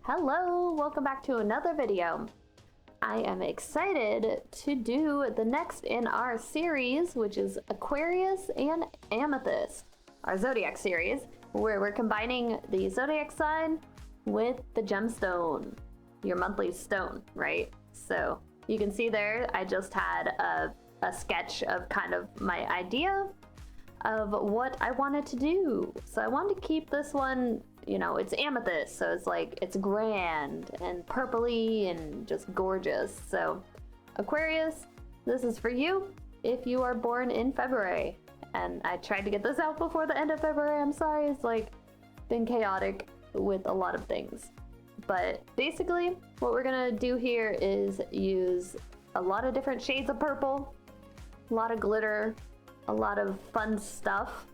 Hello, welcome back to another video. I am excited to do the next in our series, which is Aquarius and Amethyst, our Zodiac series, where we're combining the Zodiac sign with the gemstone, your monthly stone, right? So you can see there, I just had a sketch of kind of my idea of what I wanted to do. So I wanted to keep this one, you know, it's amethyst, so it's like, it's grand and purpley and just gorgeous. So Aquarius, this is for you if you are born in February. And I tried to get this out before the end of February. I'm sorry, it's like been chaotic with a lot of things. But basically what we're gonna do here is use a lot of different shades of purple, a lot of glitter, a lot of fun stuff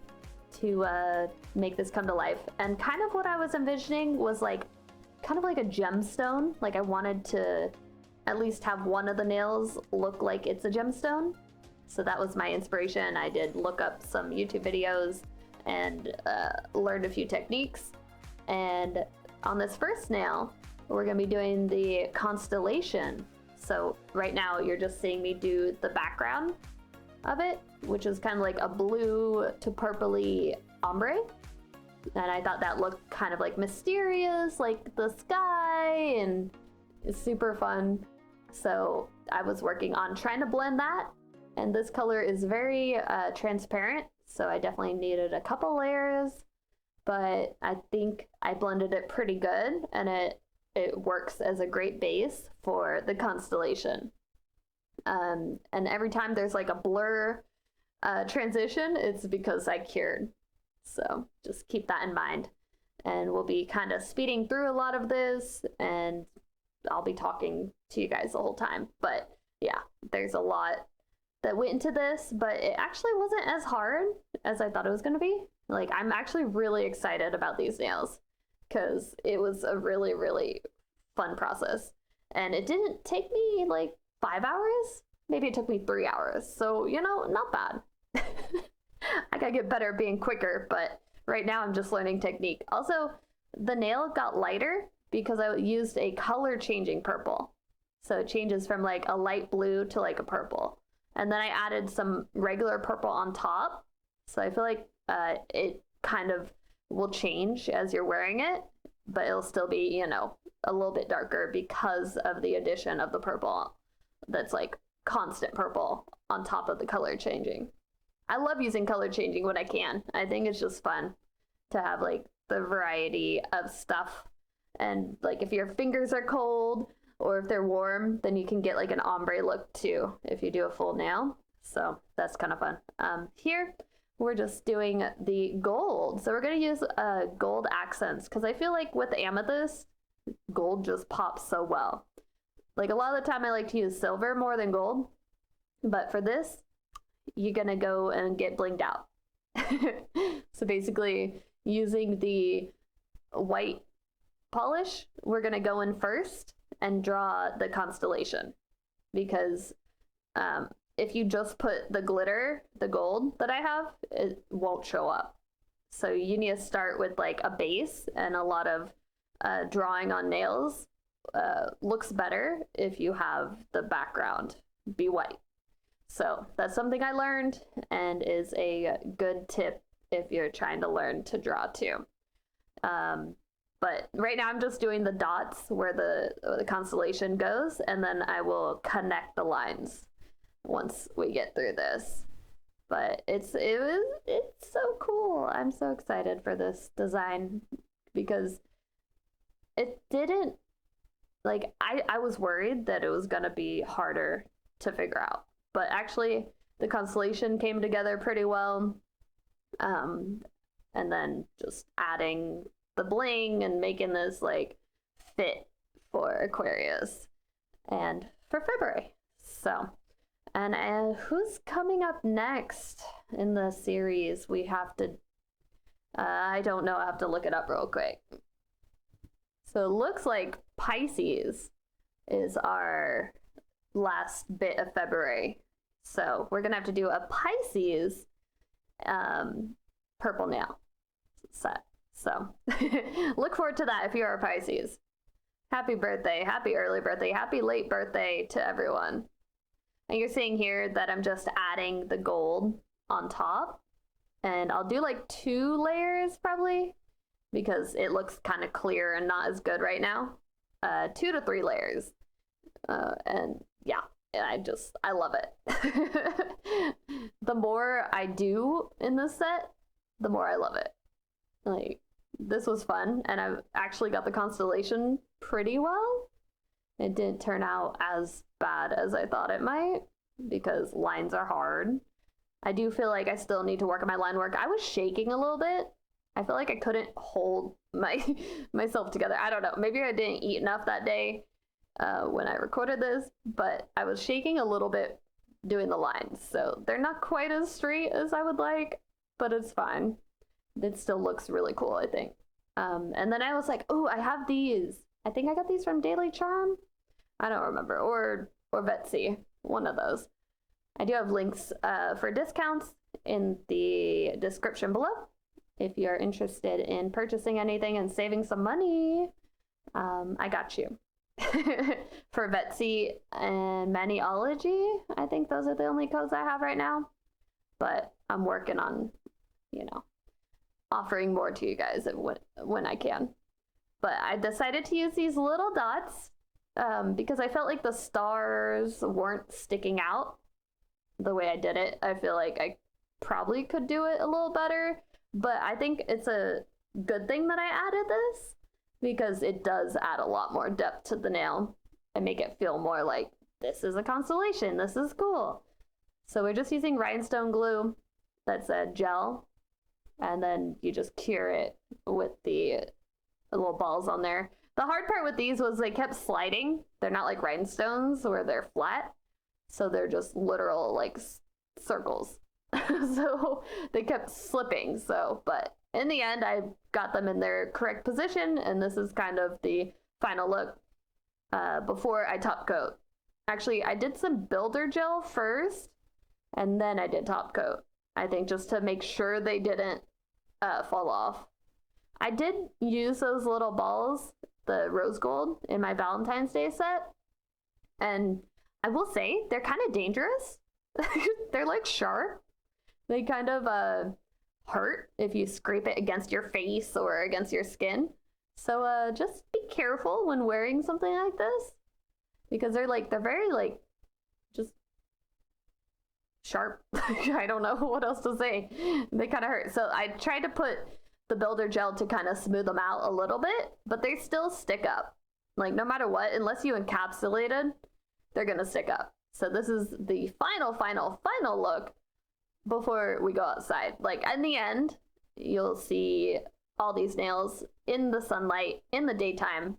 to make this come to life. And kind of what I was envisioning was like kind of like a gemstone. Like I wanted to at least have one of the nails look like it's a gemstone. So that was my inspiration. I did look up some YouTube videos and learned a few techniques. And on this first nail, we're gonna be doing the constellation. So right now you're just seeing me do the background of it, which is kind of like a blue to purpley ombre. And I thought that looked kind of like mysterious, like the sky, and it's super fun. So I was working on trying to blend that. And this color is very transparent, so I definitely needed a couple layers, but I think I blended it pretty good, and it works as a great base for the constellation. And every time there's like a blur transition, it's because I cured. So just keep that in mind. And we'll be kind of speeding through a lot of this, and I'll be talking to you guys the whole time. But yeah, there's a lot that went into this, but it actually wasn't as hard as I thought it was going to be. Like, I'm actually really excited about these nails because it was a really, really fun process. And it didn't take me like 5 hours. Maybe it took me 3 hours. So, you know, not bad. I gotta get better at being quicker, but right now I'm just learning technique. Also, the nail got lighter because I used a color changing purple. So it changes from like a light blue to like a purple. And then I added some regular purple on top. So I feel like it kind of will change as you're wearing it, but it'll still be, you know, a little bit darker because of the addition of the purple that's like constant purple on top of the color changing. I love using color changing when I can. I think it's just fun to have like the variety of stuff. And like if your fingers are cold or if they're warm, then you can get like an ombre look too if you do a full nail. So that's kind of fun. Here we're just doing the gold. So we're going to use gold accents because I feel like with the amethyst, gold just pops so well. Like a lot of the time I like to use silver more than gold, but for this, you're gonna go and get blinged out. So basically using the white polish, we're gonna go in first and draw the constellation, because if you just put the glitter, the gold that I have, it won't show up. So you need to start with like a base, and a lot of drawing on nails looks better if you have the background be white. So that's something I learned and is a good tip if you're trying to learn to draw too. But right now I'm just doing the dots where the constellation goes, and then I will connect the lines once we get through this. But it's so cool. I'm so excited for this design because it didn't, like, I was worried that it was gonna be harder to figure out, but actually the constellation came together pretty well. And then just adding the bling and making this like fit for Aquarius and for February. So, and who's coming up next in the series? We have to, I don't know, I have to look it up real quick. So it looks like Pisces is our last bit of February. So we're gonna have to do a Pisces purple nail set. So look forward to that if you're a Pisces. Happy birthday, happy early birthday, happy late birthday to everyone. And you're seeing here that I'm just adding the gold on top. And I'll do like 2 layers probably because it looks kind of clear and not as good right now. 2 to 3 layers. And yeah, I love it. The more I do in this set, the more I love it. Like, this was fun, and I've actually got the constellation pretty well. It didn't turn out as bad as I thought it might, because lines are hard. I do feel like I still need to work on my line work. I was shaking a little bit. I feel like I couldn't hold myself together. I don't know. Maybe I didn't eat enough that day when I recorded this, but I was shaking a little bit doing the lines. So they're not quite as straight as I would like, but it's fine. It still looks really cool, I think. And then I was like, oh, I have these. I think I got these from Daily Charm. I don't remember. Or Betsy. One of those. I do have links for discounts in the description below. If you're interested in purchasing anything and saving some money, I got you. For Betsy and Maniology, I think those are the only codes I have right now. But I'm working on, offering more to you guys when I can. But I decided to use these little dots because I felt like the stars weren't sticking out the way I did it. I feel like I probably could do it a little better, but I think it's a good thing that I added this because it does add a lot more depth to the nail and make it feel more like this is a constellation, this is cool. So we're just using rhinestone glue that's a gel, and then you just cure it with the little balls on there. The hard part with these was they kept sliding. They're not like rhinestones where they're flat. So they're just literal like circles. So they kept slipping. But in the end, I got them in their correct position. And this is kind of the final look before I top coat. Actually, I did some builder gel first, and then I did top coat. I think just to make sure they didn't fall off. I did use those little balls, the rose gold, in my Valentine's Day set. And I will say, they're kind of dangerous. They're like sharp. They kind of hurt if you scrape it against your face or against your skin. So just be careful when wearing something like this. Because they're very like, just sharp. I don't know what else to say. They kind of hurt. So I tried to put the builder gel to kind of smooth them out a little bit, but they still stick up. Like no matter what, unless you encapsulated, they're gonna stick up. So this is the final look before we go outside. Like in the end, you'll see all these nails in the sunlight in the daytime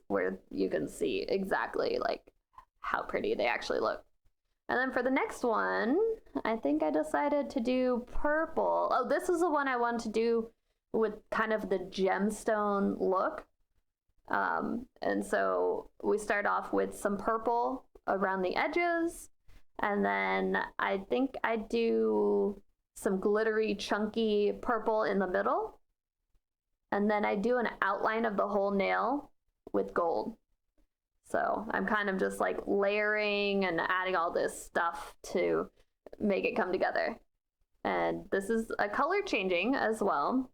where you can see exactly like how pretty they actually look. And then for the next one, I think I decided to do purple. Oh, this is the one I wanted to do with kind of the gemstone look. And so we start off with some purple around the edges. And then I think I do some glittery, chunky purple in the middle. And then I do an outline of the whole nail with gold. So I'm kind of just like layering and adding all this stuff to make it come together. And this is a color changing as well.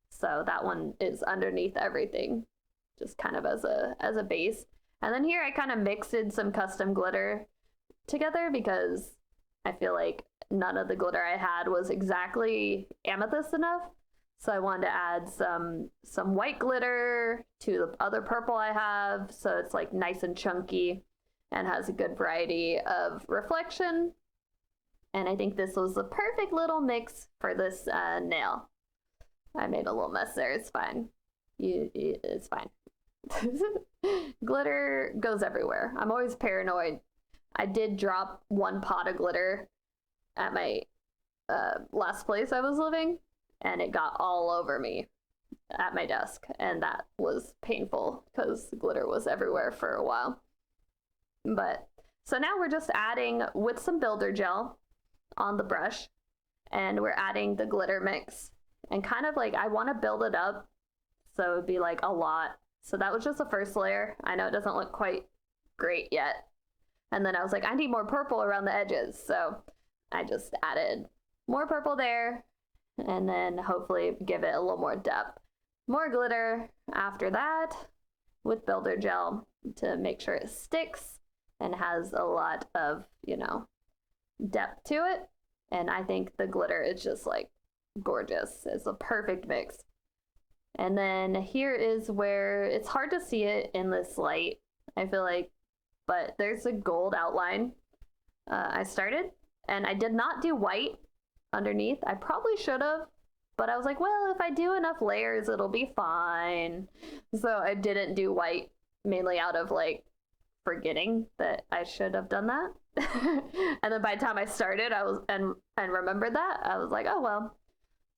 So that one is underneath everything, just kind of as a base. And then here I kind of mixed in some custom glitter together because I feel like none of the glitter I had was exactly amethyst enough. So I wanted to add some white glitter to the other purple I have. So it's like nice and chunky and has a good variety of reflection. And I think this was the perfect little mix for this nail. I made a little mess there. It's fine. It's fine. Glitter goes everywhere. I'm always paranoid. I did drop one pot of glitter at my last place I was living, and it got all over me at my desk, and that was painful because glitter was everywhere for a while. But so now we're just adding with some builder gel on the brush, and we're adding the glitter mix, and kind of like I want to build it up so it'd be like a lot So that was just the first layer. I know it doesn't look quite great yet. And then I was like, I need more purple around the edges. So I just added more purple there, and then hopefully give it a little more depth. More glitter after that with builder gel to make sure it sticks and has a lot of, you know, depth to it. And I think the glitter is just like gorgeous. It's a perfect mix. And then here is where it's hard to see it in this light, I feel like, but there's a gold outline I started, and I did not do white underneath. I probably should have, but I was like, well, if I do enough layers, it'll be fine. So I didn't do white, mainly out of like forgetting that I should have done that. And then by the time I started, I was and remembered that, I was like, oh well.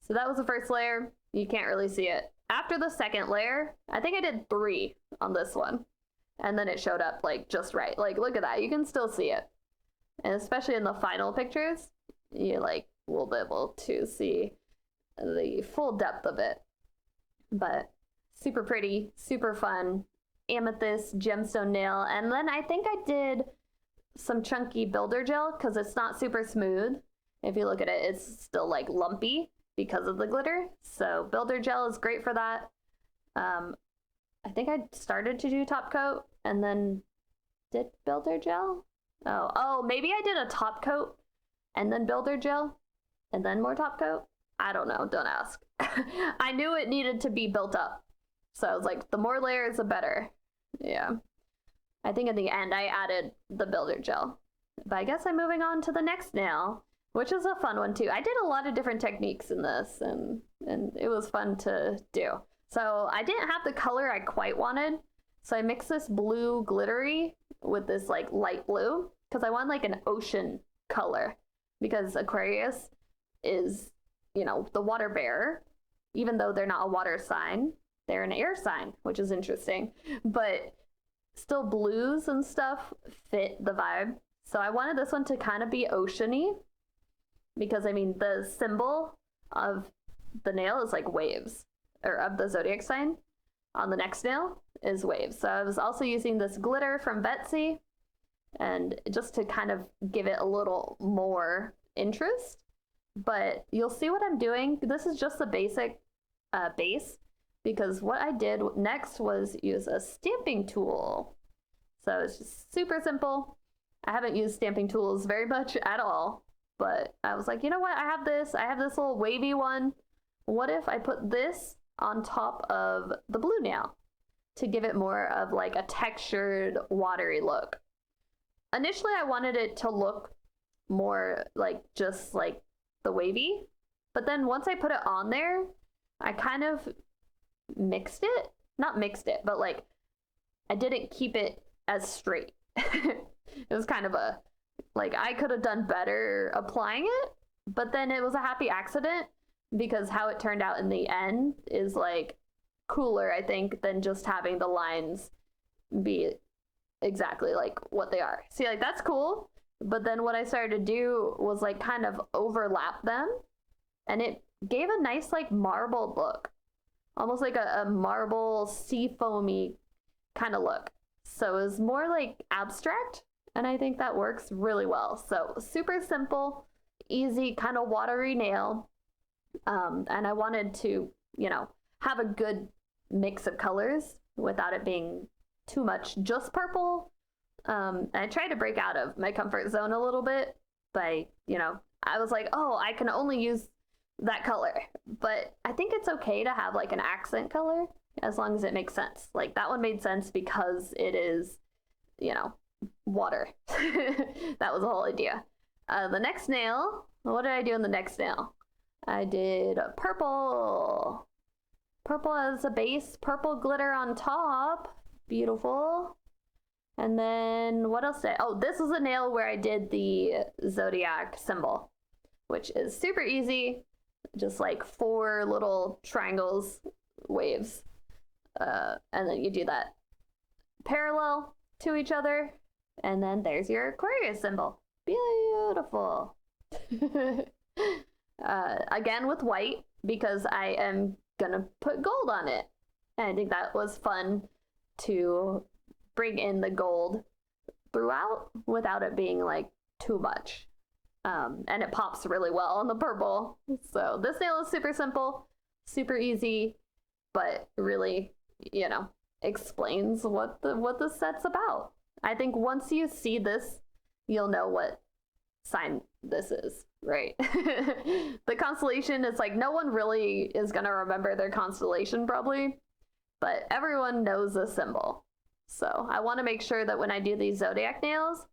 So that was the first layer. You can't really see it. After the second layer, I think I did 3 on this one. And then it showed up like just right. Like, look at that. You can still see it. And especially in the final pictures, you like will be able to see the full depth of it. But super pretty, super fun. Amethyst gemstone nail. And then I think I did some chunky builder gel because it's not super smooth. If you look at it, it's still like lumpy because of the glitter. So builder gel is great for that. I think I started to do top coat and then did builder gel. Oh, maybe I did a top coat and then builder gel and then more top coat. I don't know. Don't ask. I knew it needed to be built up. So I was like, the more layers, the better. Yeah. I think in the end, I added the builder gel. But I guess I'm moving on to the next nail, which is a fun one too. I did a lot of different techniques in this, and it was fun to do. So I didn't have the color I quite wanted. So I mixed this blue glittery with this like light blue because I want like an ocean color, because Aquarius is, you know, the water bearer. Even though they're not a water sign, they're an air sign, which is interesting. But still blues and stuff fit the vibe. So I wanted this one to kind of be oceany, because I mean the symbol of the nail is like waves, or of the zodiac sign on the next nail is waves. So I was also using this glitter from Betsy, and just to kind of give it a little more interest. But you'll see what I'm doing. This is just the basic base, because what I did next was use a stamping tool. So it's just super simple. I haven't used stamping tools very much at all, but I was like, you know what? I have this little wavy one. What if I put this on top of the blue nail to give it more of like a textured, watery look? Initially, I wanted it to look more like just like the wavy, but then once I put it on there, I kind of mixed it. Not mixed it, but like I didn't keep it as straight. It was kind of a, like, I could have done better applying it, but then it was a happy accident, because how it turned out in the end is like cooler, I think, than just having the lines be exactly like what they are. See, like, that's cool, but then what I started to do was like kind of overlap them, and it gave a nice like marbled look, almost like a marble sea foamy kind of look. So it was more like abstract, and I think that works really well. So super simple, easy, kind of watery nail. And I wanted to, you know, have a good mix of colors without it being too much just purple. And I tried to break out of my comfort zone a little bit by, you know, I was like, oh, I can only use that color. But I think it's okay to have like an accent color as long as it makes sense. Like that one made sense because it is, you know, water. That was the whole idea. The next nail, what did I do in the next nail? I did purple. Purple as a base, purple glitter on top. Beautiful. And then what else did I, oh, this is a nail where I did the zodiac symbol, which is super easy. Just like 4 little triangles, waves. And then you do that parallel to each other. And then there's your Aquarius symbol. Beautiful. Again with white, because I am gonna put gold on it. And I think that was fun to bring in the gold throughout without it being like too much. And it pops really well on the purple. So this nail is super simple, super easy, but really, you know, explains what the set's about. I think once you see this, you'll know what sign this is, right? The constellation is like, no one really is gonna remember their constellation probably, but everyone knows the symbol. So I want to make sure that when I do these zodiac nails,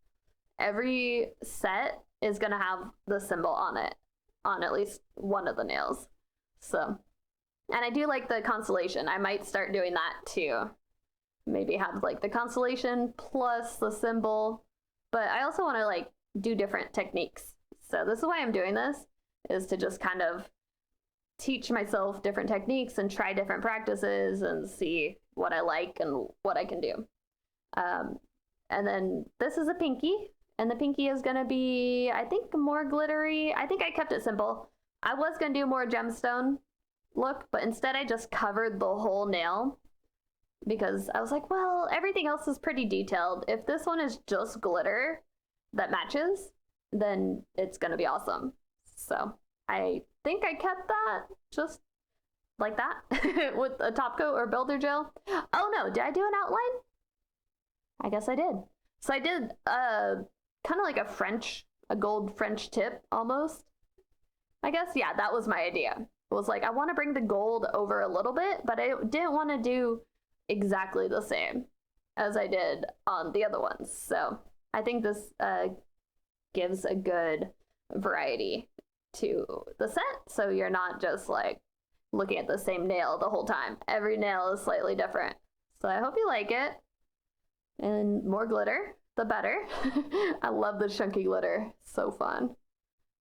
every set is gonna have the symbol on it, on at least one of the nails. So, and I do like the constellation. I might start doing that too. Maybe have like the constellation plus the symbol, but I also want to like do different techniques. So this is why I'm doing this, is to just kind of teach myself different techniques and try different practices and see what I like and what I can do. And then this is a pinky, and the pinky is going to be, I think, more glittery. I think I kept it simple. I was going to do more gemstone look, but instead I just covered the whole nail because I was like, well, everything else is pretty detailed. If this one is just glitter that matches, then it's going to be awesome. So I think I kept that just like that with a top coat or builder gel. Oh no, did I do an outline? I guess I did. So I did kind of like a gold French tip almost. I guess, yeah, that was my idea. It was like, I want to bring the gold over a little bit, but I didn't want to do exactly the same as I did on the other ones. So I think this gives a good variety to the set. So you're not just like looking at the same nail the whole time. Every nail is slightly different. So I hope you like it. And more glitter, the better. I love the chunky glitter. So fun.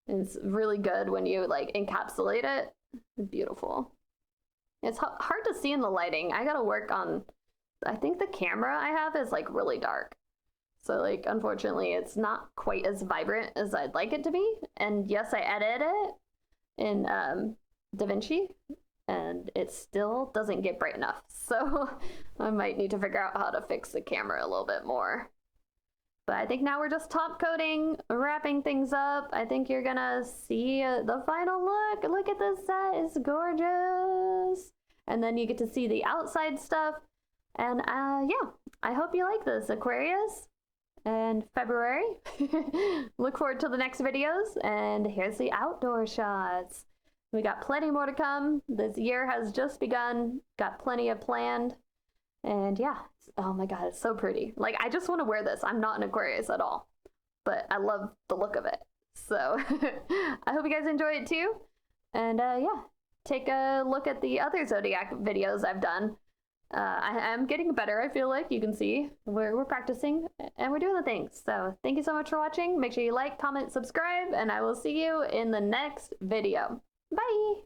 It's really good when you like encapsulate it. It's beautiful. It's hard to see in the lighting. I gotta work on, I think the camera I have is like really dark. So like, unfortunately, it's not quite as vibrant as I'd like it to be. And yes, I edited it in DaVinci, and it still doesn't get bright enough. So I might need to figure out how to fix the camera a little bit more. But I think now we're just top coating, wrapping things up. I think you're gonna see the final look. Look at this set, it's gorgeous. And then you get to see the outside stuff. And yeah, I hope you like this, Aquarius. And February. Look forward to the next videos. And here's the outdoor shots. We got plenty more to come. This year has just begun. Got plenty of planned. And yeah, oh my god, it's so pretty. Like, I just want to wear this. I'm not an Aquarius at all, but I love the look of it. So I hope you guys enjoy it too. And yeah, take a look at the other Zodiac videos I've done. I am getting better, I feel like. You can see we're practicing and we're doing the things. So thank you so much for watching. Make sure you like, comment, subscribe, and I will see you in the next video. Bye!